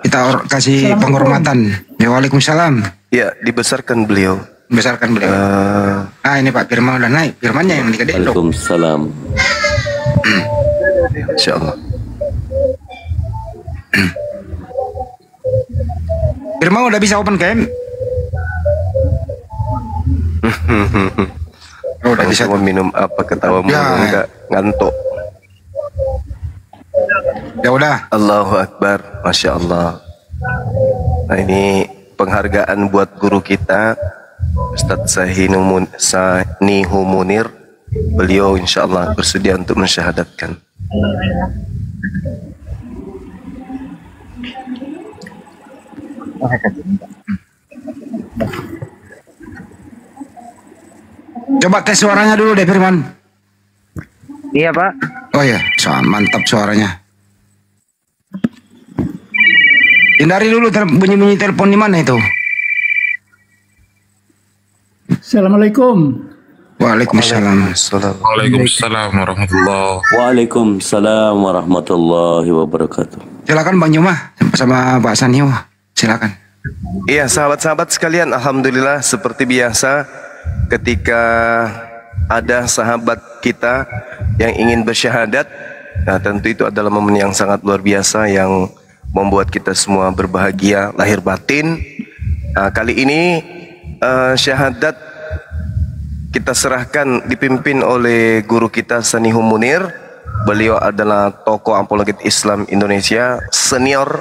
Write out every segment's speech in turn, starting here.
Kita kasih penghormatan. Ya, waalaikumsalam. Ya, dibesarkan beliau. Besarkan beliau. Ini Pak Firman udah naik. Firmannya yang dikedein. Waalaikumsalam. Insya Allah. Firman udah bisa open cam. Udah bisa minum apa ketawa mulu enggak ngantuk. Ya udah. Allahu Akbar, Masya Allah. Nah ini penghargaan buat guru kita Ustadz Sanihu Munir. Beliau insya Allah bersedia untuk mensyahadatkan. Coba tes suaranya dulu deh Firman. Iya Pak. Oh ya, mantap suaranya. Hindari dulu bunyi-bunyi telepon di mana itu. Assalamualaikum. Waalaikumsalam. Waalaikumsalam warahmatullahi. Waalaikumsalam warahmatullahi wabarakatuh. Silakan Bang Jumah sama Pak Sanihu. Silakan. Iya sahabat-sahabat sekalian, alhamdulillah seperti biasa ketika ada sahabat kita yang ingin bersyahadat, nah tentu itu adalah momen yang sangat luar biasa yang membuat kita semua berbahagia lahir batin. Nah, kali ini syahadat kita serahkan dipimpin oleh guru kita Sanihu Munir. Beliau adalah tokoh apologet Islam Indonesia, senior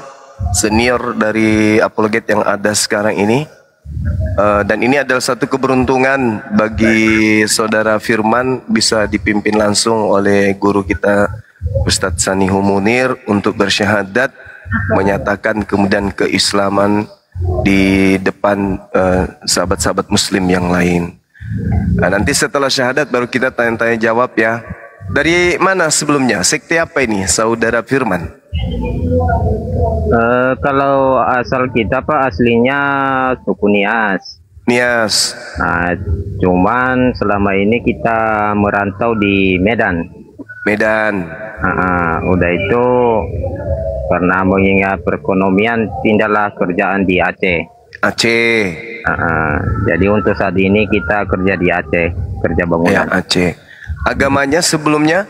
dari apologet yang ada sekarang ini. Dan ini adalah satu keberuntungan bagi saudara Firman bisa dipimpin langsung oleh guru kita Ustadz Sanihu Munir untuk bersyahadat, menyatakan kemudian keislaman di depan sahabat-sahabat muslim yang lain. Nah, nanti setelah syahadat baru kita tanya-tanya jawab ya. Dari mana sebelumnya? Sekte apa ini saudara Firman? Kalau asal kita Pak aslinya suku Nias. Nias. Nah, cuman selama ini kita merantau di Medan. Medan. Udah itu karena mengingat perekonomian pindahlah kerjaan di Aceh. Aceh. Jadi untuk saat ini kita kerja di Aceh, kerja bangunan. Ya, Aceh. Agamanya sebelumnya?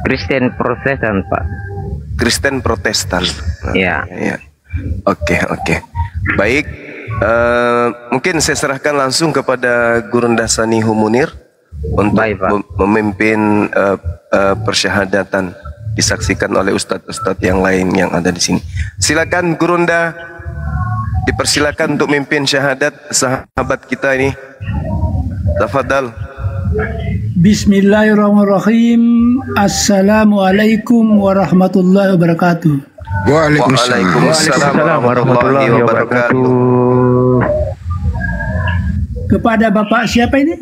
Kristen Protestan Pak. Kristen Protestan. Ya. Ya. Oke. Baik. Mungkin saya serahkan langsung kepada Gurunda Sanihu Munir untuk memimpin persyahadatan disaksikan oleh ustadz-ustadz yang lain yang ada di sini. Silakan Gurunda, dipersilakan untuk memimpin syahadat sahabat kita ini. Tafadhal. Bismillahirrahmanirrahim. Assalamualaikum warahmatullahi wabarakatuh. Waalaikumsalam warahmatullahi wabarakatuh. Kepada Bapak siapa ini?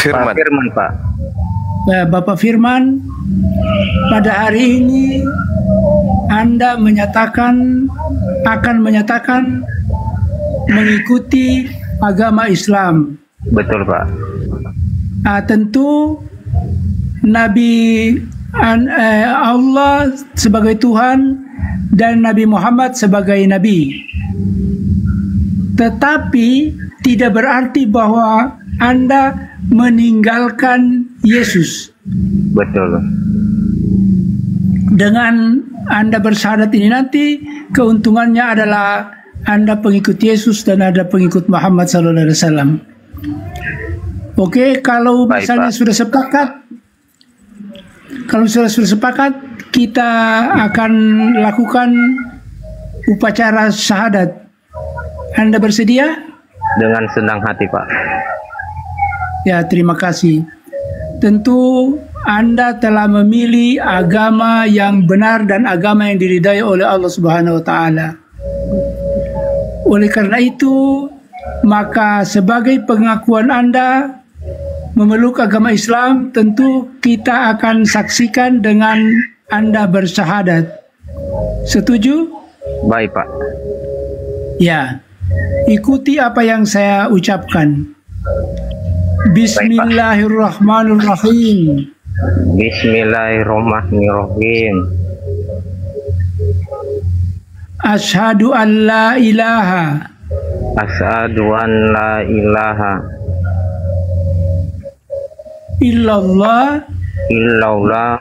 Firman. Pak Firman Pak. Bapak Firman, pada hari ini Anda akan menyatakan mengikuti agama Islam. Betul Pak. Tentu Nabi Allah sebagai Tuhan dan Nabi Muhammad sebagai Nabi. Tetapi tidak berarti bahwa Anda meninggalkan Yesus. Betul. Dengan Anda bersyahadat ini nanti keuntungannya adalah Anda pengikut Yesus dan Anda pengikut Muhammad SAW. Oke, kalau misalnya sudah sepakat, kita akan lakukan upacara syahadat. Anda bersedia? Dengan senang hati Pak. Ya, terima kasih. Tentu Anda telah memilih agama yang benar dan agama yang diridai oleh Allah Subhanahu wa taala. Oleh karena itu, maka sebagai pengakuan Anda memeluk agama Islam, tentu kita akan saksikan dengan Anda bersyahadat. Setuju? Baik Pak. Ya, ikuti apa yang saya ucapkan. Bismillahirrahmanirrahim. Bismillahirrahmanirrahim. Asyhadu an la ilaha Asyhadu an la ilaha illallah illallah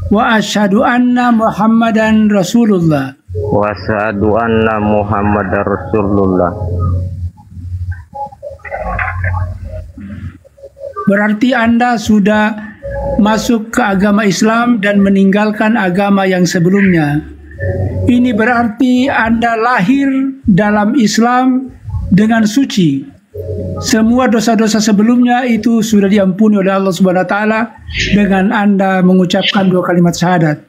wa asyhadu anna Muhammadan Rasulullah. wa asyhadu anna Muhammadar Rasulullah. Berarti Anda sudah masuk ke agama Islam dan meninggalkan agama yang sebelumnya. Ini berarti Anda lahir dalam Islam dengan suci. Semua dosa-dosa sebelumnya itu sudah diampuni oleh Allah Subhanahu wa taala dengan Anda mengucapkan 2 kalimat syahadat.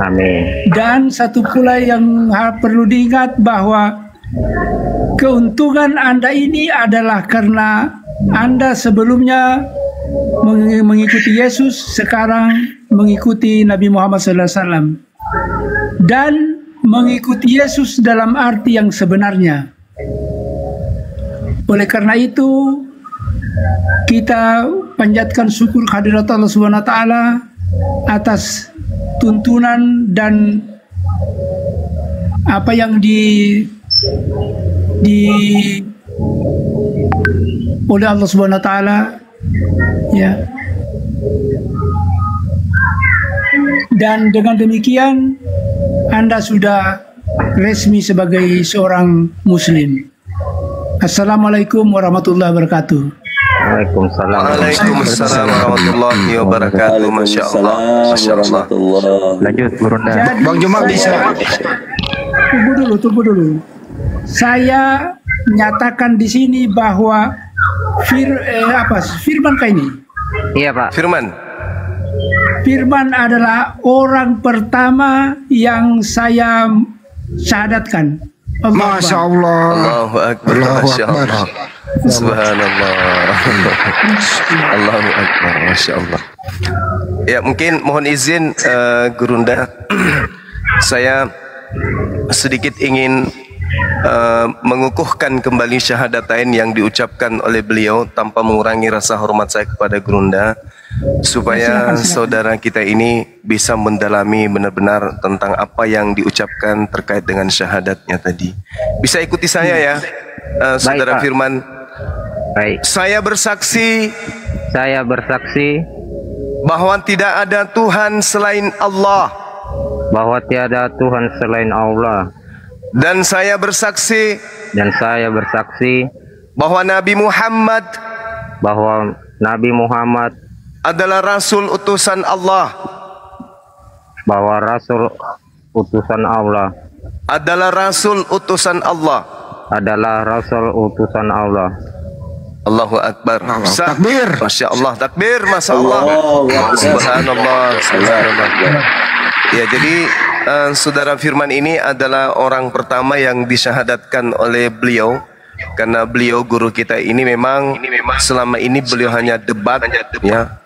Amin. Dan satu pula yang perlu diingat bahwa keuntungan Anda ini adalah karena Anda sebelumnya mengikuti Yesus, sekarang mengikuti Nabi Muhammad SAW. Dan mengikuti Yesus dalam arti yang sebenarnya. Oleh karena itu, kita panjatkan syukur kehadirat Allah Subhanahu wa taala atas tuntunan dan apa yang oleh Allah Subhanahu wa taala, ya. Dan dengan demikian Anda sudah resmi sebagai seorang muslim. Assalamualaikum warahmatullahi wabarakatuh. Waalaikumsalam. Waalaikumsalam warahmatullahi wabarakatuh. Masya Allah. Masya Allah. Lanjut, Burunda. Bang Juma bisa. Tunggu dulu. Saya nyatakan di sini bahwa Firman kah ini? Iya, Pak. Firman adalah orang pertama yang saya syahadatkan. Masya Allah. Allahu Akbar. Masya Allah. Subhanallah. Allahu Akbar. Masya Allah. Ya, mungkin mohon izin Gurunda, saya sedikit ingin mengukuhkan kembali syahadatain yang diucapkan oleh beliau tanpa mengurangi rasa hormat saya kepada Gurunda, supaya saudara kita ini bisa mendalami benar-benar tentang apa yang diucapkan terkait dengan syahadatnya tadi. Bisa ikuti saya ya, saudara Baik, Pak. Firman. Baik. Saya bersaksi bahwa tidak ada Tuhan selain Allah. bahwa tiada Tuhan selain Allah, Dan saya bersaksi bahwa Nabi Muhammad adalah Rasul utusan Allah. bahwa Rasul utusan Allah Adalah Rasul utusan Allah. adalah Rasul utusan Allah. Allahu Akbar. Sah. Takbir. Masya Allah. Takbir. Masya Allah. Subhanallah. Subhanallah. Ya, jadi saudara Firman ini adalah orang pertama yang disyahadatkan oleh beliau, karena beliau guru kita ini memang selama ini beliau hanya debat, ya,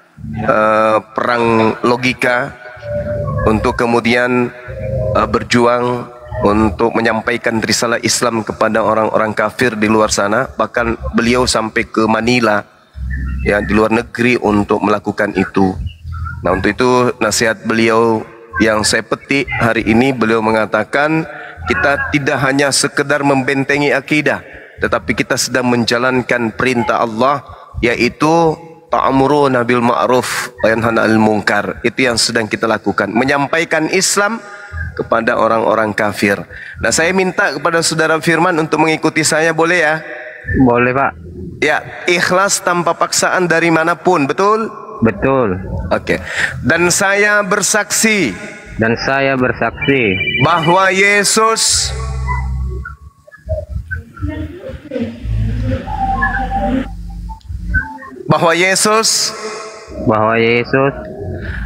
perang logika untuk kemudian berjuang untuk menyampaikan risalah Islam kepada orang-orang kafir di luar sana. Bahkan beliau sampai ke Manila, ya, di luar negeri untuk melakukan itu. Nah, untuk itu nasihat beliau yang saya petik hari ini, beliau mengatakan kita tidak hanya sekedar membentengi akidah, tetapi kita sedang menjalankan perintah Allah, yaitu ta'muruna bil ma'ruf wa yanhauna 'anil munkar. Itu yang sedang kita lakukan, menyampaikan Islam kepada orang-orang kafir. Nah, saya minta kepada saudara Firman untuk mengikuti saya, boleh ya? Boleh, Pak. Ya, ikhlas tanpa paksaan dari manapun, betul? Betul. Oke. Dan saya bersaksi bahwa Yesus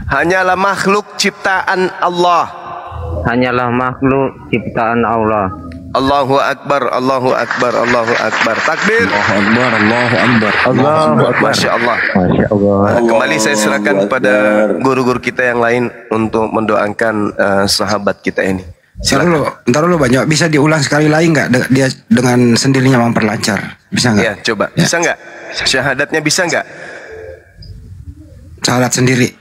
hanyalah makhluk ciptaan Allah. Allahu Akbar, Allahu Akbar, Allahu Akbar. Takbir. Allahu Akbar. Masya Allah. Kembali saya serahkan kepada guru-guru kita yang lain untuk mendoakan sahabat kita ini. Ntar dulu banyak. Bisa diulang sekali lagi nggak? Dia dengan sendirinya memperlancar. Bisa nggak? Ya, coba. Ya. Bisa nggak? Syahadatnya bisa nggak? Syahadat sendiri.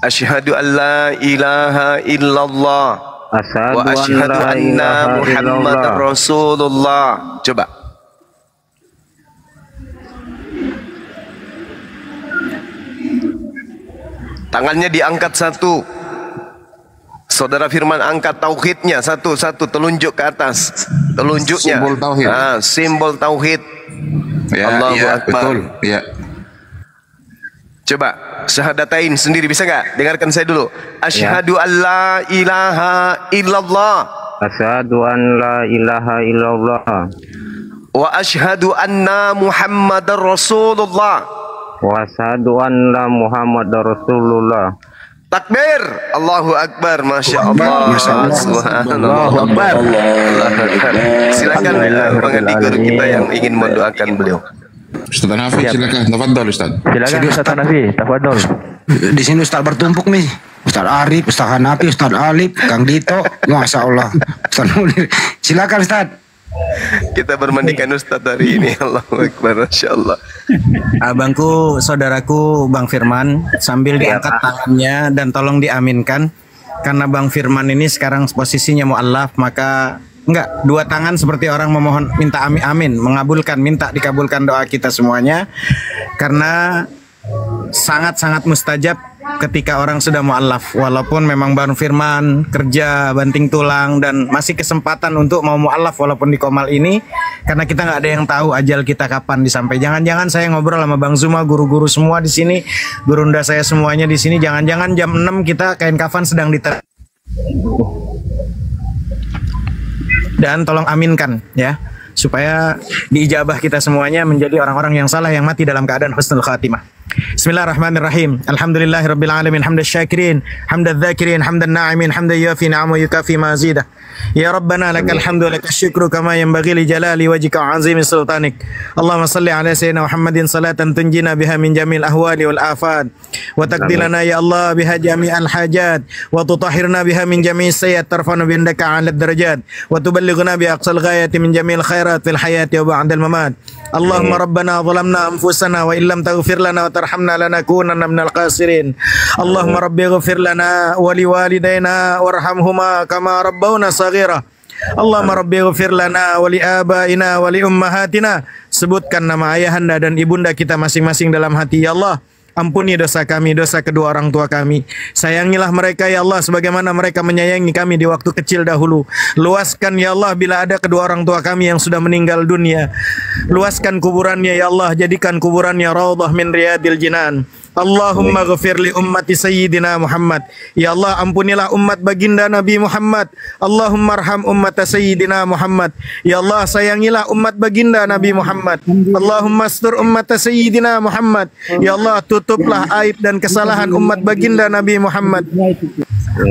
Asyhadu an la ilaha illallah. Wa asyhadu anna Muhammadar Rasulullah. Coba. Tangannya diangkat satu. Saudara Firman angkat tauhidnya satu-satu, telunjuk ke atas. Telunjuknya. Simbol tauhid. Simbol tauhid. Ya, Allahu ya, Akbar. betul. Ya. Coba syahadatain sendiri bisa nggak? Dengarkan saya dulu. Asyhadu an la ilaha illallah. Asyhadu an la ilaha illallah. Wa asyhadu anna Muhammadar Rasulullah. Wa asyhadu anna Muhammadar Rasulullah. Takbir. Allahu Akbar. Masya Allah. Masya Allah. Subhanallah. Akbar. Silakan menghadiri guru kita yang ingin mendoakan beliau. Ustaz Hanafi silakan. Tafadhol Ustaz. Silakan Ustaz Hanafi, tafadhol. Di sini Ustaz bertumpuk nih. Ustaz Arif, Ustaz Hanafi, Ustaz Alif, Kang Dito, Masya Allah. Ustaz Munir. Silakan Ustaz. Kita bermandikan Ustaz hari ini. Allahu Akbar. Masya Allah. Abangku, saudaraku Bang Firman, sambil diangkat tangannya dan tolong diaminkan. Karena Bang Firman ini sekarang posisinya mu'allaf, maka enggak, dua tangan seperti orang memohon, minta amin, amin, mengabulkan, minta dikabulkan doa kita semuanya. Karena sangat-sangat mustajab ketika orang sudah mu'allaf. Walaupun memang Bang Firman kerja banting tulang dan masih kesempatan untuk mau mu'allaf walaupun di Komal ini, karena kita nggak ada yang tahu ajal kita kapan disampai. Jangan-jangan saya ngobrol sama Bang Zuma, guru-guru semua di sini, gurunda saya semuanya di sini, jangan-jangan jam 6 kita kain kafan sedang diter. Dan tolong aminkan ya, supaya diijabah kita semuanya menjadi orang-orang yang salah yang mati dalam keadaan husnul khatimah. Bismillahirrahmanirrahim. Alhamdulillahirabbil alamin, hamdaz syakirin, hamdaz dzakirin, hamdan na'imin, hamdan yufi ni'amahu yukafi mazidah. Ya Rabbana lakal hamdu lakas syukru kama yanbaghi li jalali wajhika wa 'azimi sultanik. Allahumma salli ala sayyidina Muhammadin salatan tunjina biha min jamil ahwali wal afat wa taqdilana ya Allah biha jami'al hajat wa tutahhirna biha min jami'is sayyi'at tarfa'na bi indaka 'ala darajat wa tuballighuna bi aqsal ghayati min jamil khairat fil hayati wa ba'dal mamat. Allahumma rabbana zalamna anfusana wa illam taghfir lana wa tarhamna lanakunanna minal khasirin. Allahumma rabbi ighfir lana wa liwalidayna warhamhuma kama rabbawna saghira. Allahumma rabbi ighfir lana wa li abaina wa li ummahatina. Sebutkan nama ayahanda dan ibunda kita masing-masing dalam hati ya Allah. Ampuni dosa kami, dosa kedua orang tua kami. Sayangilah mereka ya Allah sebagaimana mereka menyayangi kami di waktu kecil dahulu. Luaskan ya Allah bila ada kedua orang tua kami yang sudah meninggal dunia. Luaskan kuburannya ya Allah, jadikan kuburannya raudhah min riyadil jinan. Allahumma ghafir li ummati sayyidina Muhammad. Ya Allah, ampunilah umat baginda Nabi Muhammad. Allahumma arham ummata sayyidina Muhammad. Ya Allah, sayangilah umat baginda Nabi Muhammad. Allahumma astur ummata sayyidina Muhammad. Ya Allah, tutuplah aib dan kesalahan umat baginda Nabi Muhammad.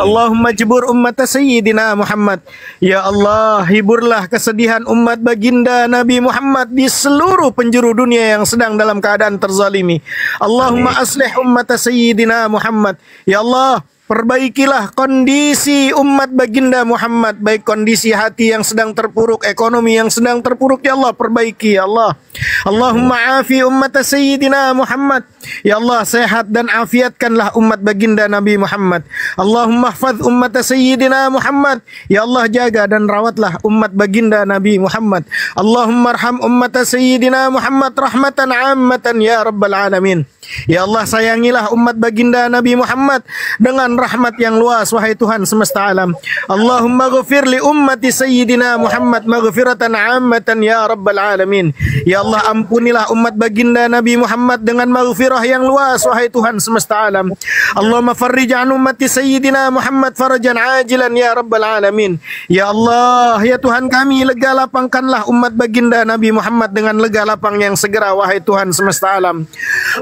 Allahumma jibur ummata sayyidina Muhammad. Ya Allah, hiburlah kesedihan umat baginda Nabi Muhammad di seluruh penjuru dunia yang sedang dalam keadaan terzalimi. Allahumma aslih ummata sayyidina Muhammad. Ya Allah, perbaikilah kondisi umat baginda Muhammad, baik kondisi hati yang sedang terpuruk, ekonomi yang sedang terpuruk, ya Allah perbaiki ya Allah. Allahumma afi umat sayyidina Muhammad. Ya Allah, sehat dan afiatkanlah umat baginda Nabi Muhammad. Allahumma hafaz umat sayyidina Muhammad. Ya Allah, jaga dan rawatlah umat baginda Nabi Muhammad. Allahumma arham umat sayyidina Muhammad rahmatan ammatan ya rabbal alamin. Ya Allah, sayangilah umat baginda Nabi Muhammad dengan rahmat yang luas wahai Tuhan semesta alam. Allahumma ghafir li ummati sayyidina Muhammad maghfiratan ammatan ya rabbal alamin. Ya Allah, ampunilah umat baginda Nabi Muhammad dengan maghfirah yang luas wahai Tuhan semesta alam. Allahumma farrij an ummati sayyidina Muhammad farajan ajilan ya rabbal alamin. Ya Allah, ya Tuhan kami, lega lapangkanlah umat baginda Nabi Muhammad dengan lega lapang yang segera wahai Tuhan semesta alam.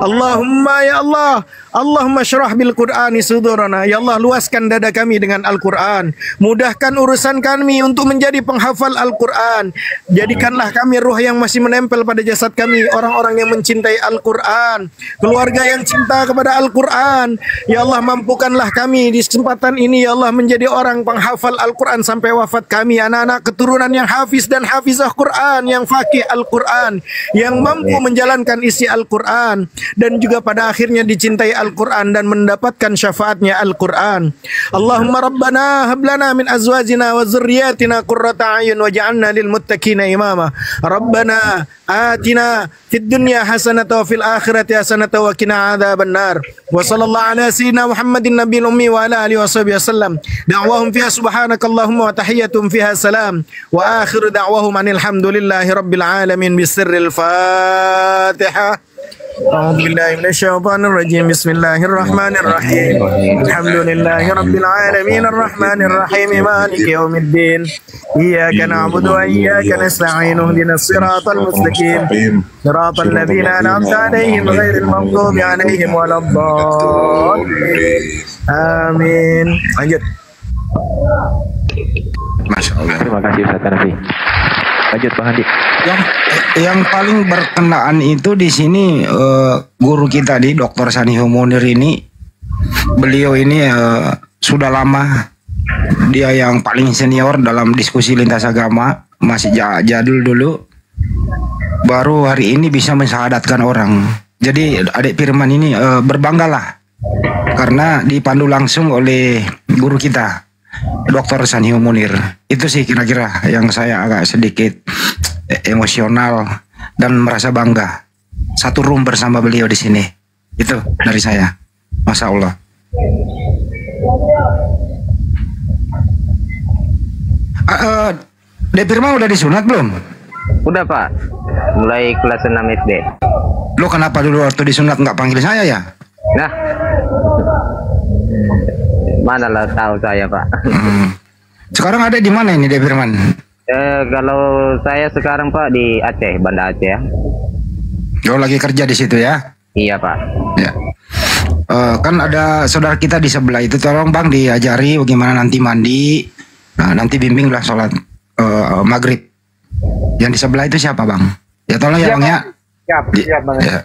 Allahumma ya Allah, Allahumma syrah bil Qur'ani sudurana. Ya Allah, luaskan dada kami dengan Al-Quran. Mudahkan urusan kami untuk menjadi penghafal Al-Quran. Jadikanlah kami ruh yang masih menempel pada jasad kami, orang-orang yang mencintai Al-Quran. keluarga yang cinta kepada Al-Quran. Ya Allah, mampukanlah kami di kesempatan ini ya Allah menjadi orang penghafal Al-Quran sampai wafat kami, anak-anak keturunan yang hafiz dan hafizah Quran, yang faqih Al-Quran, yang mampu menjalankan isi Al-Quran, dan juga pada akhirnya dicintai Al-Quran dan mendapatkan syafaatnya Al-Quran. Allahumma Rabbana hablana min azwajina wa zurriyatina qurrata a'yun waj'alna lil muttaqina imama. Rabbana atina fid dunya hasanatan wa fil akhirati hasanatan wa qina adzabannar. Wa sallallahu ala sayyidina Muhammadin nabiyil ummi wa ala alihi washabihi wasallam. Da'wahum fiha subhanakallahumma wa tahiyyatuhum fiha salam. Wa akhiru da'wahum anil hamdulillahi rabbil alamin bisirril Fatihah. أعوذ بالله من الشيطان الرجيم بسم الله الرحمن الرحيم الحمد لله رب العالمين الرحمن الرحيم مالك يوم الدين إياك نعبد وإياك نستعين اهدنا الصراط المستقيم صراط الذين أنعمت عليهم غير المغضوب عليهم ولا الضالين آمين. Lanjut. Masya Allah. Terima kasih Ustaz Hanafi. Lanjut Bang Handi. Yang paling berkenaan itu di sini guru kita di Dr. Sanihul Munir ini, beliau ini sudah lama, dia yang paling senior dalam diskusi lintas agama, masih jadul dulu, baru hari ini bisa mensyahadatkan orang. Jadi adik Firman ini berbanggalah karena dipandu langsung oleh guru kita Dr. Sanihul Munir. Itu sih kira-kira yang saya agak sedikit emosional dan merasa bangga satu room bersama beliau di sini. Itu dari saya. Masya Allah. Dek Firman udah disunat belum? Udah Pak, mulai kelas 6 SD. Lo kenapa dulu waktu disunat nggak panggil saya ya? Nah, mana lah tahu saya Pak. Sekarang ada di mana ini Dek Firman? Kalau saya sekarang Pak di Aceh, Banda Aceh ya. Lo lagi kerja di situ ya? Iya Pak. Ya. Kan ada saudara kita di sebelah itu, tolong Bang diajari bagaimana nanti mandi. Nah, nanti bimbinglah sholat maghrib. Yang di sebelah itu siapa Bang? Ya tolong ya Bang ya. Siap Bang. Ya.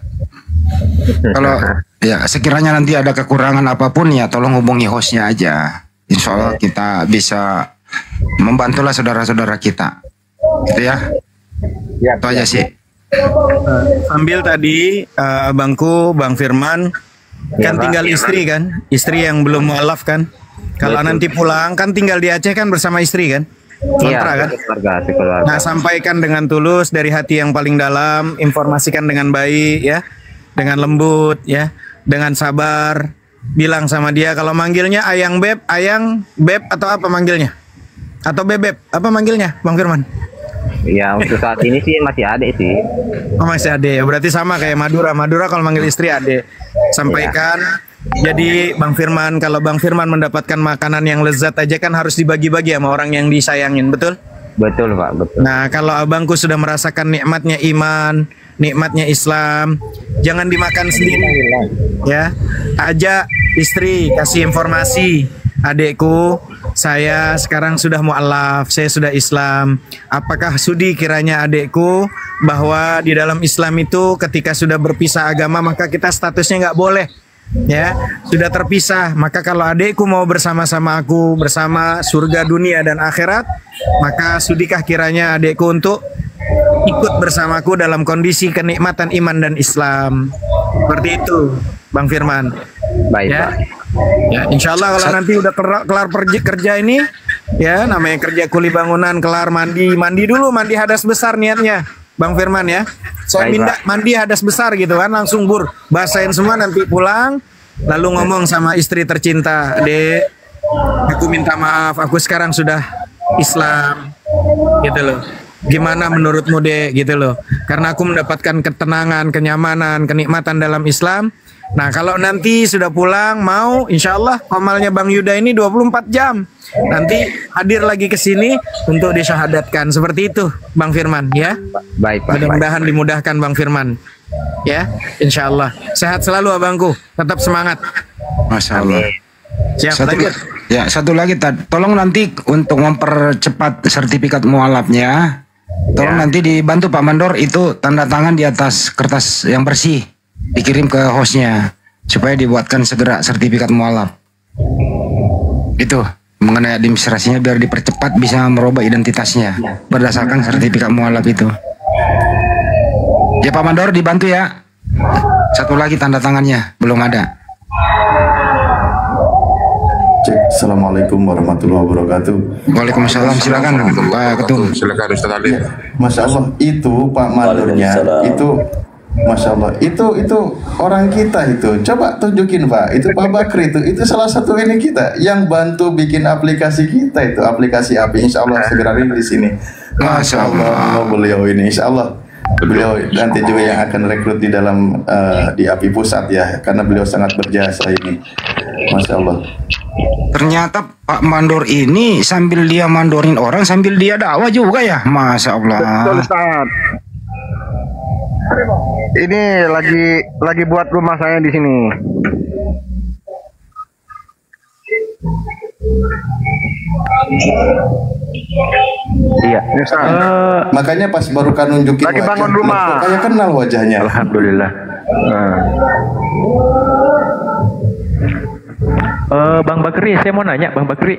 Kalau ya sekiranya nanti ada kekurangan apapun ya tolong hubungi hostnya aja. Insya Allah kita bisa membantulah saudara-saudara kita. Gitu ya. Itu aja sih. Sambil tadi abangku Bang Firman kan tinggal istri kan, istri yang belum mualaf kan. Kalau nanti pulang kan tinggal di Aceh kan bersama istri kan. Kontra kan. Nah, sampaikan dengan tulus dari hati yang paling dalam, informasikan dengan baik ya, dengan lembut ya, dengan sabar. Bilang sama dia kalau manggilnya ayang beb atau apa manggilnya? Atau bebeb, apa manggilnya Bang Firman? Ya untuk saat ini sih masih adek sih. Oh masih adek, berarti sama kayak Madura kalau manggil istri adek. Sampaikan. Jadi Bang Firman, kalau Bang Firman mendapatkan makanan yang lezat aja kan harus dibagi-bagi sama orang yang disayangin, betul? Betul Pak, betul. Nah kalau abangku sudah merasakan nikmatnya iman, nikmatnya Islam, jangan dimakan sendiri ya. Ajak istri, kasih informasi, adekku saya sekarang sudah mu'alaf, saya sudah Islam. Apakah sudi kiranya adekku bahwa di dalam Islam itu ketika sudah berpisah agama maka kita statusnya nggak boleh ya, sudah terpisah. Maka kalau adekku mau bersama-sama aku, bersama surga dunia dan akhirat, maka sudikah kiranya adekku untuk ikut bersamaku dalam kondisi kenikmatan iman dan Islam. Seperti itu Bang Firman. Baik ya. Pak. Ya, insya Allah kalau nanti udah kelar kerja ini, ya namanya kerja kuli bangunan, kelar mandi dulu, mandi hadas besar niatnya, Bang Firman ya. Saya minta mandi hadas besar gitu kan, langsung basahin semua nanti pulang, lalu ngomong sama istri tercinta, Dek, aku minta maaf, aku sekarang sudah Islam, gitu loh. Gimana menurutmu Dek, gitu loh. Karena aku mendapatkan ketenangan, kenyamanan, kenikmatan dalam Islam. Nah kalau nanti sudah pulang mau insya Allah amalnya Bang Yuda ini 24 jam nanti hadir lagi ke sini untuk disyahadatkan. Seperti itu Bang Firman ya. Baik Pak. Mudah-mudahan dimudahkan Bang Firman ya, insya Allah. Sehat selalu abangku, tetap semangat. Masya Allah. Siap, satu lagi tolong nanti untuk mempercepat sertifikat mualafnya, tolong nanti dibantu Pak Mandor itu tanda tangan di atas kertas yang bersih. dikirim ke hostnya supaya dibuatkan segera sertifikat mualaf. Itu mengenai administrasinya biar dipercepat bisa merubah identitasnya berdasarkan sertifikat mualaf itu. Ya Pak Mandor dibantu ya. Satu lagi tanda tangannya belum ada. Cek. Assalamualaikum warahmatullahi wabarakatuh. Waalaikumsalam. Silakan Pak Ketum. Silakan Ustaz Ali. Masya Allah itu Pak Mandornya itu, Masya Allah itu orang kita itu. Coba tunjukin Pak. Itu Pak Bakri itu salah satu ini kita yang bantu bikin aplikasi kita itu, aplikasi API. Insya Allah segera rilis di sini. Masya Allah beliau ini Insya Allah beliau nanti juga yang akan rekrut di dalam di API pusat ya, karena beliau sangat berjasa ini. Masya Allah. Ternyata Pak Mandor ini sambil dia mandorin orang sambil dia dakwah juga ya. Masya Allah. Betul Ustaz. Ini lagi buat rumah saya di sini. Iya. Makanya pas baru kan nunjukin Lagi bangun wajah, rumah. kayak kenal wajahnya. Alhamdulillah. Bang Bakri, saya mau nanya Bang Bakri,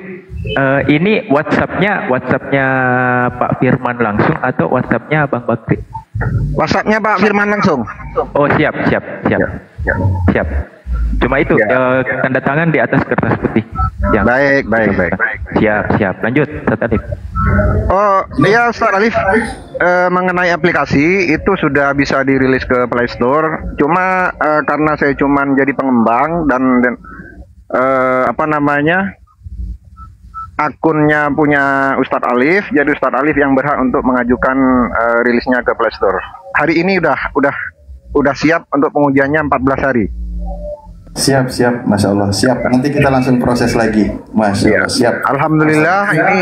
ini WhatsApp-nya Pak Firman langsung atau WhatsApp-nya Bang Bakri? WhatsApp-nya Pak Firman langsung. Oh siap. Cuma itu tanda tangan di atas kertas putih. Baik. Siap. Lanjut, Ustaz Alif. Oh iya Ustaz Alif, mengenai aplikasi itu sudah bisa dirilis ke Play Store. Cuma karena saya cuman jadi pengembang dan akunnya punya Ustadz Alif, jadi Ustadz Alif yang berhak untuk mengajukan rilisnya ke Play Store. Hari ini udah siap untuk pengujiannya 14 hari. Siap, Masya Allah, siap. Nanti kita langsung proses lagi, Masya Allah, siap. Alhamdulillah ini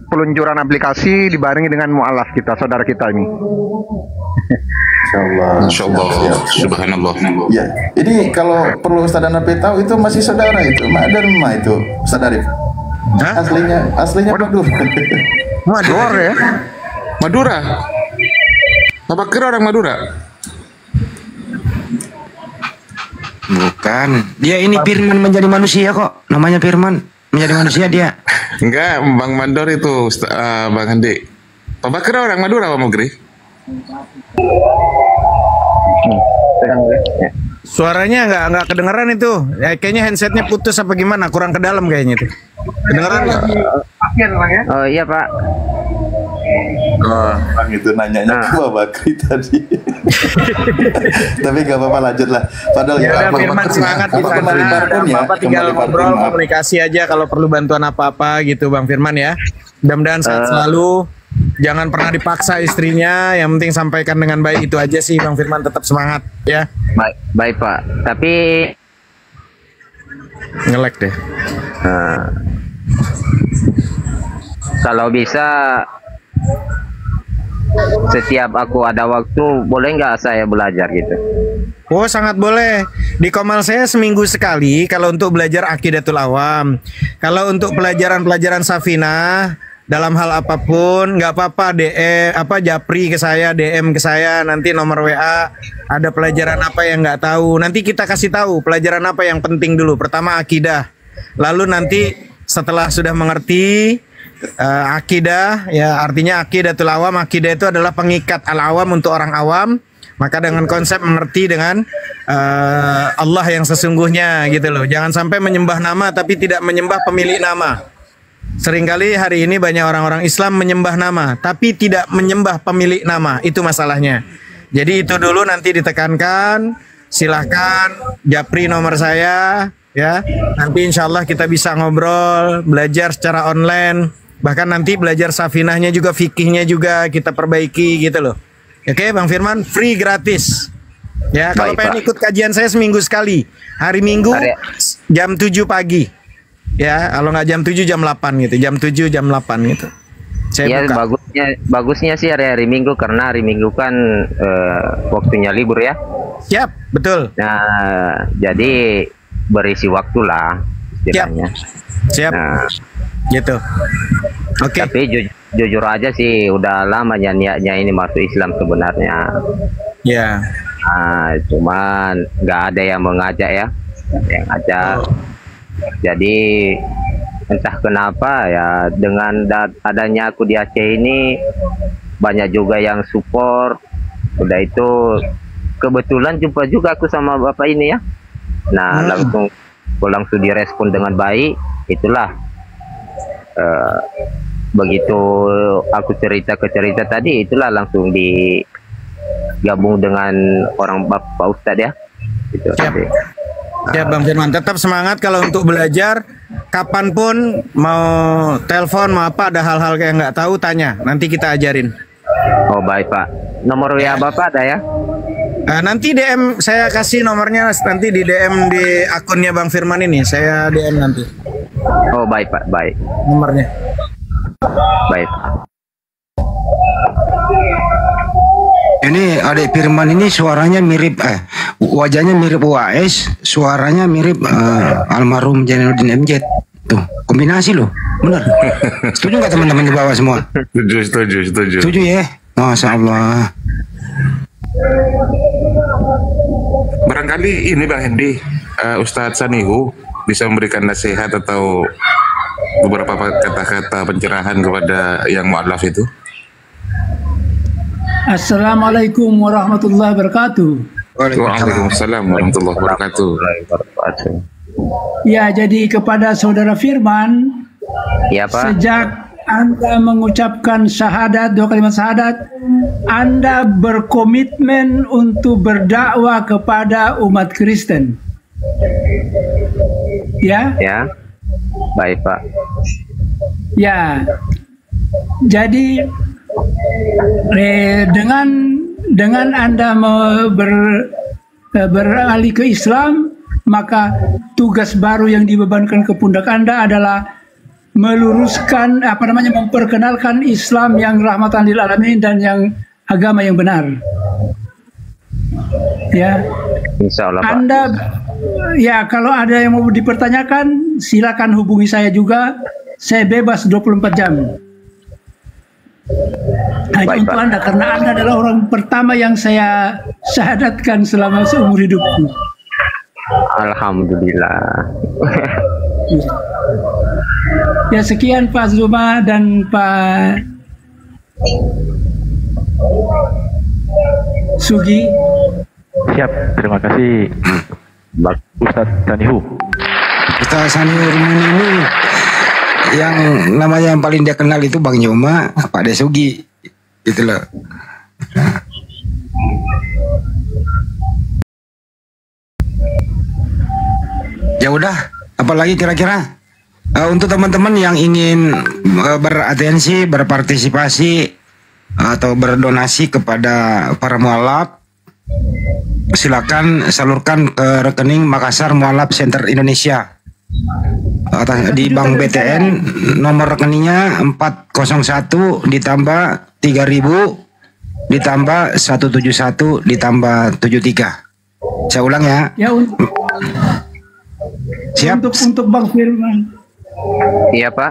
peluncuran aplikasi dibarengi dengan mu'alaf kita, saudara kita ini. Insya Allah. Subhanallah. Ya, ini kalau perlu Ustaz Arif tahu itu masih saudara itu, Madura itu, Ustaz Arif. Aslinya Madura. Madura ya? Madura. Apa kira orang Madura? Bukan. Dia ini Firman menjadi manusia kok. Namanya Firman menjadi manusia dia. Enggak, Bang Mandor itu Bang Andi. Pak Bakri orang Madura Pak Mugri? Suaranya nggak kedengeran itu. Ya, kayaknya handsetnya putus apa gimana? Kurang ke dalam kayaknya itu. Kedengeran nggak? Oh iya Pak. Bang itu nanyanya ke Pak Bakri tadi. Tapi gak apa-apa, lanjut lah. Padahal ya Firman semangat di sana. Bapak tinggal ngobrol, komunikasi aja kalau perlu bantuan apa-apa gitu Bang Firman ya. Mudah-mudahan sehat selalu. Jangan pernah dipaksa istrinya, yang penting sampaikan dengan baik, itu aja sih Bang Firman, tetap semangat ya. Baik Pak. Tapi ngelek deh. Kalau bisa setiap aku ada waktu, boleh nggak saya belajar gitu? Oh sangat boleh. Di Komal saya seminggu sekali kalau untuk belajar Aqidatul Awam. Kalau untuk pelajaran Safinah dalam hal apapun nggak apa-apa, japri ke saya, DM ke saya, nanti nomor WA, ada pelajaran apa yang nggak tahu, nanti kita kasih tahu pelajaran apa yang penting dulu. Pertama akidah, lalu nanti setelah sudah mengerti akidah, ya artinya Aqidatul Awam, akidah itu adalah pengikat al-awam untuk orang awam, maka dengan konsep mengerti dengan Allah yang sesungguhnya gitu loh. Jangan sampai menyembah nama tapi tidak menyembah pemilik nama. Seringkali hari ini banyak orang-orang Islam menyembah nama tapi tidak menyembah pemilik nama, itu masalahnya. Jadi itu dulu nanti ditekankan. Silahkan japri nomor saya ya. Nanti insya Allah kita bisa ngobrol, belajar secara online. Bahkan nanti belajar Safinahnya juga, fikihnya juga kita perbaiki gitu loh. Oke Bang Firman, free gratis. Ya kalau pengen ikut kajian saya seminggu sekali, hari Minggu jam 7 pagi. Ya, kalau nggak jam 7 jam 8 gitu, jam 7 jam 8 gitu. Saya buka. bagusnya sih hari Minggu, karena hari Minggu kan waktunya libur ya. Siap, betul. Nah, jadi berisi waktu lah istilahnya. Siap. Nah, gitu. Oke. Tapi jujur aja sih udah lama ya niatnya ini masuk Islam sebenarnya. Ya. Cuman nggak ada yang mengajak ya, yang ngajak. Jadi entah kenapa ya, dengan adanya aku di Aceh ini banyak juga yang support. Udah itu kebetulan jumpa juga aku sama bapak ini ya. Nah langsung direspon dengan baik. Itulah begitu aku cerita tadi, itulah langsung digabung dengan orang Bapak Ustadz ya. Itu ya Bang Firman, tetap semangat kalau untuk belajar. Kapanpun mau telepon mau apa, ada hal-hal yang nggak tahu tanya, nanti kita ajarin. Oh baik Pak, nomor WA Bapak ada ya? Nanti DM saya kasih nomornya, nanti di DM di akunnya Bang Firman ini, saya DM nanti. Oh baik Pak, baik. Nomornya. Baik. Ini adik Firman ini suaranya mirip, wajahnya mirip UAS, suaranya mirip almarhum Jainuddin MZ. Tuh, kombinasi loh, bener. Setuju nggak teman-teman di bawah semua? Setuju. Setuju ya? Masya Allah. Barangkali ini Bang Hendi, Ustadz Sanihu bisa memberikan nasihat atau beberapa kata-kata pencerahan kepada yang mu'alaf itu. Assalamualaikum warahmatullahi wabarakatuh. Waalaikumsalam warahmatullahi wabarakatuh. Ya, jadi kepada saudara Firman, ya Pak. Sejak Anda mengucapkan syahadat, 2 kalimat syahadat, Anda berkomitmen untuk berdakwah kepada umat Kristen. Ya? Ya. Baik Pak. Ya. Jadi dengan Anda beralih ke Islam, maka tugas baru yang dibebankan ke pundak Anda adalah meluruskan, memperkenalkan Islam yang rahmatan lil alamin dan yang agama yang benar. Ya. Insya Allah Pak. Anda, ya kalau ada yang mau dipertanyakan, silakan hubungi saya juga. Saya bebas 24 jam. Hanya untuk Anda, karena Anda adalah orang pertama yang saya syahadatkan selama seumur hidupku. Alhamdulillah. Ya, sekian Pak Zuma dan Pak Sugi. Siap, terima kasih Ustadz Sanihu. Ustadz Sanihu ini yang namanya yang paling dia kenal itu Bang Yoma, Pak Desugi, gitu loh. Ya udah, apalagi kira-kira untuk teman-teman yang ingin beratensi, berpartisipasi atau berdonasi kepada para mualaf, silakan salurkan ke rekening Makassar Mualaf Center Indonesia. Di Bank BTN nomor rekeningnya 401 ditambah 3000 ditambah 171 ditambah 73. Saya ulang ya. Ya, siap. Untuk Bang Firman. Iya Pak.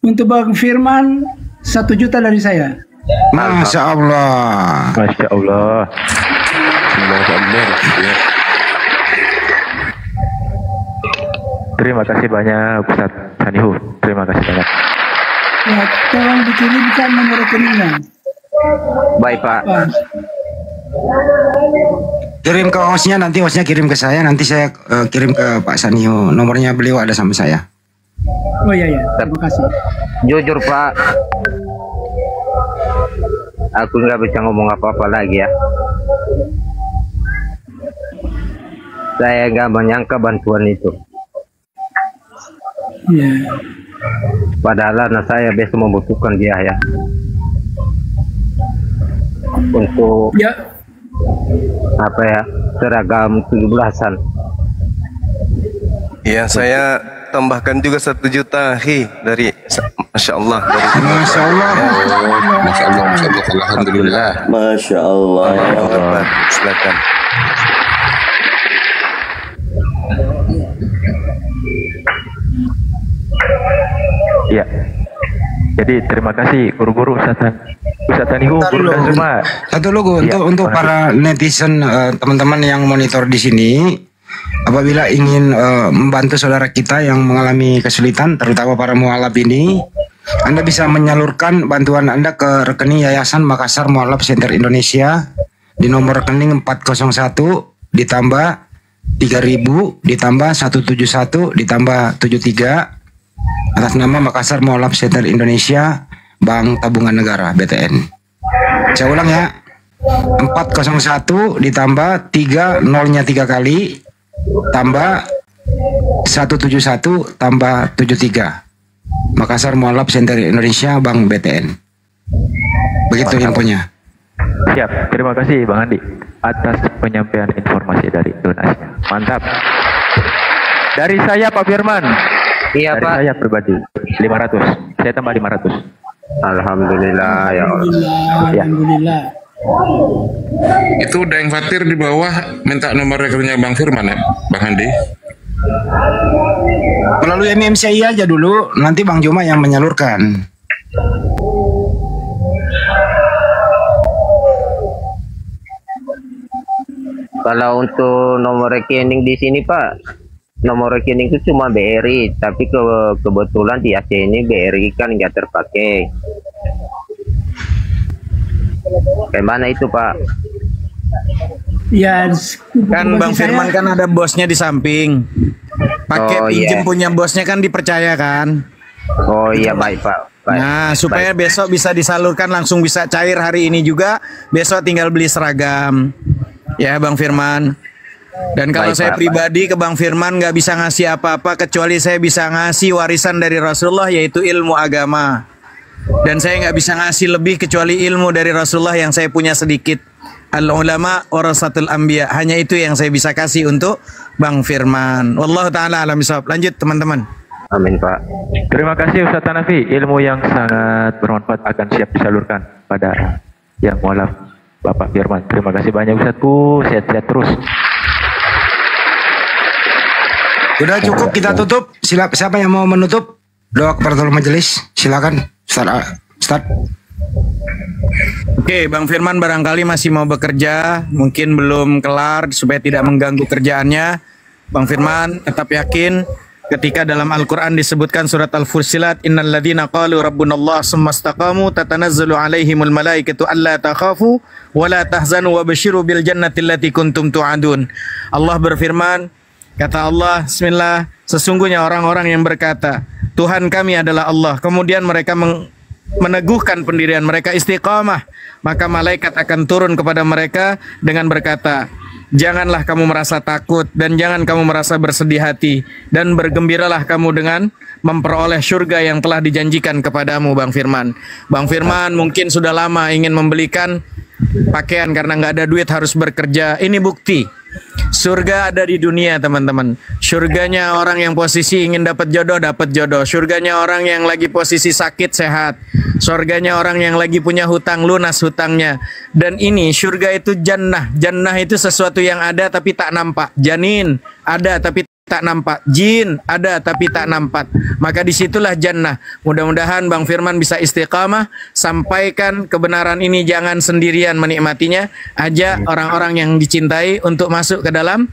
Untuk Bang Firman 1 juta dari saya. Masya Allah. Masya Allah. Terima kasih banyak Ustadz Sanihu. Terima kasih banyak. Ya, tolong dikirimkan nomor rekeningnya. Baik Pak. Kirim ke hostnya, nanti hostnya kirim ke saya, nanti saya kirim ke Pak Sanihu. Nomornya beliau ada sama saya. Oh iya, terima kasih. Jujur Pak, aku nggak bisa ngomong apa-apa lagi ya. Saya nggak menyangka bantuan itu. Ya. Padahal anak saya besok membutuhkan dia ya. Untuk apa ya, seragam 17-an. Ya, saya tambahkan juga 1 juta dari Masya Allah. Masya Allah. Masya Allah, alhamdulillah. Masya Allah. Silakan. Ya. Jadi terima kasih guru-guru Ustadz Ustaz Sanihu, Satu Guru dan dulu, semua. satu dulu Iya, untuk makasih. para netizen teman-teman yang monitor di sini, apabila ingin membantu saudara kita yang mengalami kesulitan, terutama para mualaf ini, Anda bisa menyalurkan bantuan Anda ke rekening Yayasan Makassar Mualaf Center Indonesia di nomor rekening 401 ditambah 3000 ditambah 171 ditambah 73 atas nama Makassar Mualaf Center Indonesia Bank Tabungan Negara BTN. Saya ulang ya. 401 ditambah 3 nolnya 3 kali tambah 171 tambah 73. Makassar Mualaf Center Indonesia Bank BTN. Begitu infonya. Siap, terima kasih Bang Andi atas penyampaian informasi dari donasinya. Mantap. Dari saya Pak Firman. Iya Dari Pak. saya pribadi 500. Saya tambah 500. Alhamdulillah ya Allah. Ya. Alhamdulillah. Itu udah yang fatir di bawah minta nomor rekeningnya Bang Firman ya, Bang Andi. Melalui MMCI aja dulu, nanti Bang Juma yang menyalurkan. Kalau untuk nomor rekening di sini Pak, nomor rekening itu cuma BRI, tapi kebetulan di Aceh ini BRI kan nggak terpakai. Bagaimana itu Pak? Ya, Kan Bang Firman kan ada bosnya di samping. Pakai Oh, pinjem iya. punya bosnya kan dipercaya kan. Oh iya baik Pak. Baik. Nah, supaya Baik. besok bisa disalurkan langsung bisa cair hari ini juga. Besok tinggal beli seragam. Ya Bang Firman. Dan kalau Baik, saya Pak. pribadi ke Bang Firman nggak bisa ngasih apa-apa kecuali saya bisa ngasih warisan dari Rasulullah yaitu ilmu agama. Dan saya nggak bisa ngasih lebih kecuali ilmu dari Rasulullah yang saya punya sedikit. Al-ulama warasatul anbiya. Hanya itu yang saya bisa kasih untuk Bang Firman. Wallahu taala alam bisawab. Lanjut teman-teman. Amin Pak. Terima kasih Ustaz Hanafi, ilmu yang sangat bermanfaat akan siap disalurkan pada yang mualaf Bapak Firman. Terima kasih banyak Ustazku, sehat-sehat terus. Udah cukup, kita tutup. Siapa yang mau menutup? Doa keparatul majelis. Silakan. Start. Oke, Bang Firman barangkali masih mau bekerja, mungkin belum kelar supaya tidak mengganggu kerjaannya. Bang Firman tetap yakin ketika dalam Al-Quran disebutkan surat Al-Fussilat, innal ladzina qalu rabbunallah tsumma istaqamu tatanazzalu alaihimul malaikatu alla takhafu wa la tahzanu wa basyiru bil jannati allati kuntum tu'adun. Allah berfirman, kata Allah, bismillah, sesungguhnya orang-orang yang berkata, Tuhan kami adalah Allah, kemudian mereka meneguhkan pendirian mereka, istiqamah, maka malaikat akan turun kepada mereka dengan berkata, janganlah kamu merasa takut dan jangan kamu merasa bersedih hati dan bergembiralah kamu dengan memperoleh surga yang telah dijanjikan kepadamu. Bang Firman mungkin sudah lama ingin membelikan pakaian karena nggak ada duit, harus bekerja. Ini bukti surga ada di dunia, teman-teman. Surganya orang yang posisi ingin dapat jodoh, dapat jodoh. Surganya orang yang lagi posisi sakit, sehat. Surganya orang yang lagi punya hutang, lunas hutangnya. Dan ini surga itu jannah. Jannah itu sesuatu yang ada tapi tak nampak. Janin ada tapi tak nampak. Jin ada tapi tak nampak. Maka disitulah jannah. Mudah-mudahan Bang Firman bisa istiqamah, sampaikan kebenaran ini, jangan sendirian menikmatinya. Ajak orang-orang yang dicintai untuk masuk ke dalam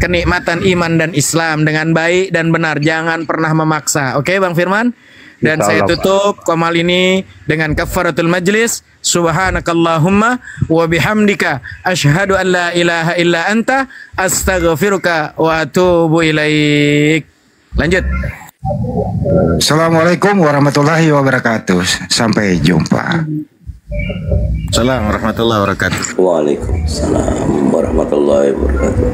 kenikmatan iman dan Islam dengan baik dan benar. Jangan pernah memaksa. Oke Bang Firman? Dan saya tutup komal ini dengan kafaratul majlis. Subhanakallahumma wa bihamdika asyhadu an la ilaha illa anta astaghfiruka wa atubu ilaik. Lanjut. Assalamualaikum warahmatullahi wabarakatuh. Sampai jumpa. Assalamualaikum warahmatullahi wabarakatuh. Waalaikumsalam warahmatullahi wabarakatuh.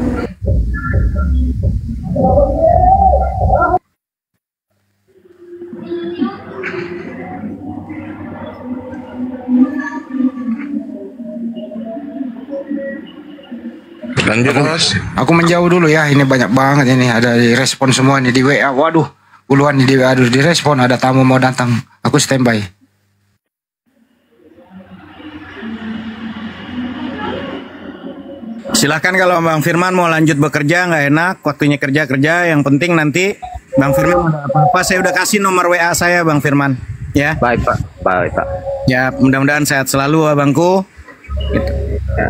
Lanjut Mas. Aku menjauh dulu ya. Ini banyak banget ini. Ada di respon semua nih di WA. Waduh, puluhan di WA. Aduh, di respon. Ada tamu mau datang. Aku standby. Silahkan kalau Bang Firman mau lanjut bekerja, nggak enak, waktunya kerja. Yang penting nanti Bang Firman ada apa-apa, saya udah kasih nomor WA saya Bang Firman. Ya. Baik Pak. Baik Pak. Ya, mudah-mudahan sehat selalu abangku. Gitu. Ya.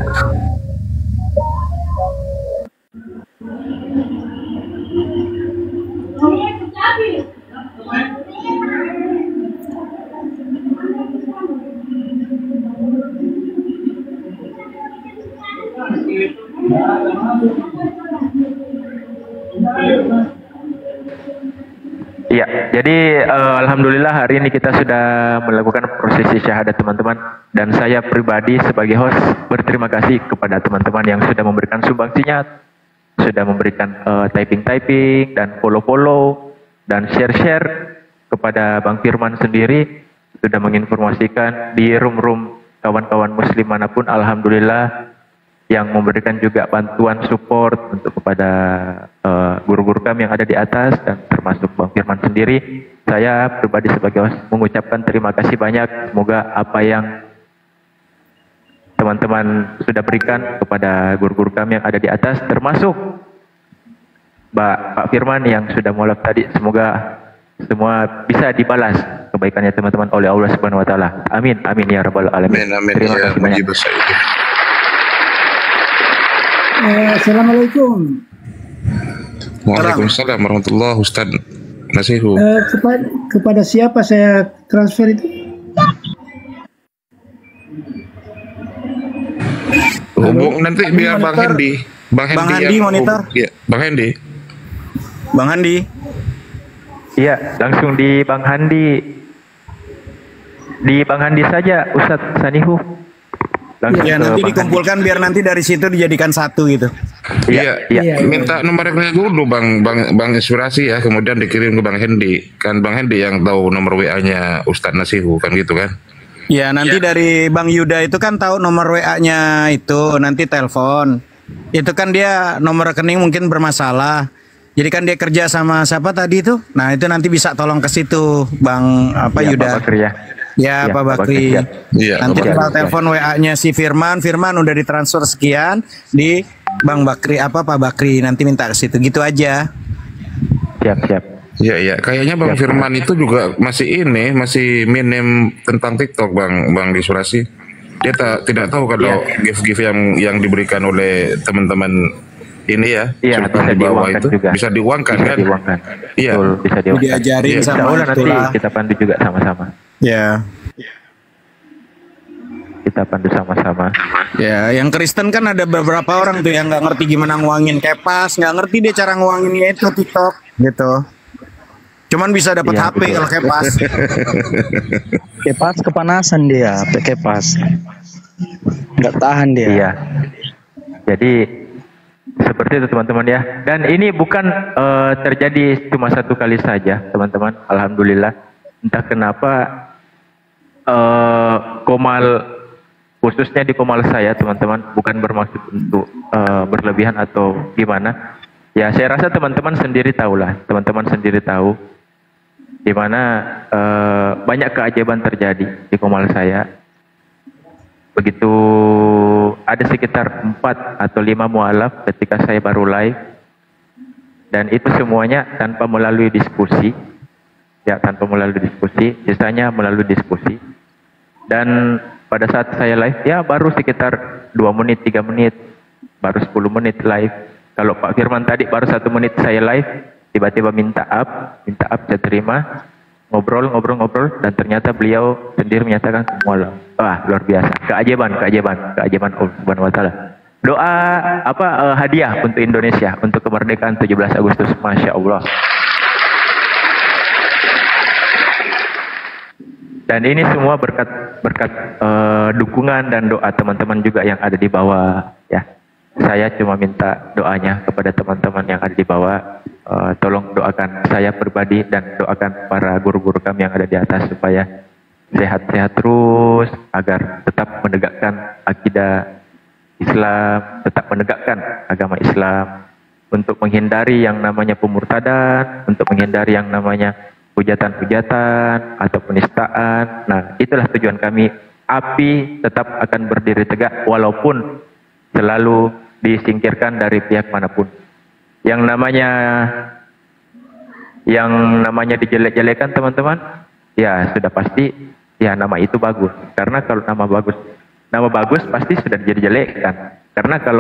Iya, jadi alhamdulillah hari ini kita sudah melakukan prosesi syahadat teman-teman, dan saya pribadi sebagai host berterima kasih kepada teman-teman yang sudah memberikan sumbangsinya, sudah memberikan typing-typing dan follow-follow dan share-share kepada Bang Firman sendiri, sudah menginformasikan di room-room kawan-kawan muslim manapun, alhamdulillah, yang memberikan juga bantuan support untuk kepada guru-guru kami yang ada di atas dan termasuk Bang Firman sendiri. Saya pribadi sebagai host mengucapkan terima kasih banyak. Semoga apa yang teman-teman sudah berikan kepada guru-guru kami yang ada di atas, termasuk Pak Firman yang sudah mualaf tadi, semoga semua bisa dibalas kebaikannya teman-teman oleh Allah Subhanahu wa taala. Amin amin ya rabbal alamin. Amin Terima ya kasih banyak. Assalamualaikum. Waalaikumsalam warahmatullahi Ustaz Nasihu. Kepada siapa saya transfer itu? Hubung nanti biar Bang Hendi. Bang Hendi monitor. Ya, Bang Hendi. Bang Handi. Iya, langsung di Bang Handi. Di Bang Handi saja, Ustadz Sanihu. Ya, nanti dikumpulkan biar nanti dari situ dijadikan satu gitu. Iya, minta nomornya dulu Bang Inspirasi ya, kemudian dikirim ke Bang Hendi. Kan Bang Hendi yang tahu nomor WA-nya Ustadz Nasihu kan gitu kan? Ya, nanti dari Bang Yuda itu kan tahu nomor WA-nya itu, nanti telepon. Itu kan dia nomor rekening mungkin bermasalah. Jadi kan dia kerja sama siapa tadi itu? Nah, itu nanti bisa tolong ke situ Bang Yuda. Pak Bakri ya. Ya, Pak Bakri. Ya, nanti tinggal telepon WA-nya si Firman udah ditransfer sekian di Bang Bakri Pak Bakri, nanti minta ke situ gitu aja. Siap. Ya, kayaknya Bang Firman itu juga masih minim tentang TikTok Bang Inspirasi. Dia tidak tahu kalau gift-gift yang diberikan oleh teman-teman ini ya, bisa di bawah diuangkan itu juga. Bisa diuangkan kan? Iya. Betul, bisa diuangkan. Diajarin sama nanti kita pandu juga sama-sama. Ya. Kita pandu sama-sama. Ya, yang Kristen kan ada beberapa orang tuh yang nggak ngerti gimana nguangin Kepas, nggak ngerti dia cara nguanginnya itu TikTok gitu. Cuman bisa dapat HP betul. Kalau Kepas. Kepas kepanasan dia, Kepas. Nggak tahan dia. Iya. Jadi seperti itu teman-teman ya. Dan ini bukan terjadi cuma satu kali saja teman-teman. Alhamdulillah. Entah kenapa Komal, khususnya di Komal saya teman-teman, bukan bermaksud untuk berlebihan atau gimana. Ya saya rasa teman-teman sendiri tahu lah. Teman-teman sendiri tahu di mana banyak keajaiban terjadi di Komal saya. Begitu ada sekitar 4 atau 5 mualaf ketika saya baru live, dan itu semuanya tanpa melalui diskusi, sisanya melalui diskusi. Dan pada saat saya live ya baru sekitar 2 menit, 3 menit, baru 10 menit live. Kalau Pak Firman tadi baru 1 menit saya live, tiba-tiba minta up, saya terima. Ngobrol, dan ternyata beliau sendiri menyatakan mualaf. Wah, luar biasa. Keajaiban Allah Subhanahu wa taala. Doa hadiah untuk Indonesia untuk kemerdekaan 17 Agustus. Masya Allah. Dan ini semua berkat dukungan dan doa teman-teman juga yang ada di bawah ya. Saya cuma minta doanya kepada teman-teman yang ada di bawah. Tolong doakan saya pribadi dan doakan para guru-guru kami yang ada di atas supaya sehat-sehat terus, agar tetap menegakkan akidah Islam, tetap menegakkan agama Islam, untuk menghindari yang namanya pemurtadan, untuk menghindari yang namanya hujatan-hujatan atau penistaan. Nah, itulah tujuan kami. Api tetap akan berdiri tegak walaupun selalu disingkirkan dari pihak manapun. Yang namanya dijelek-jelekan teman-teman, ya sudah pasti ya nama itu bagus. Karena kalau nama bagus pasti sudah jadi jelek kan. Karena kalau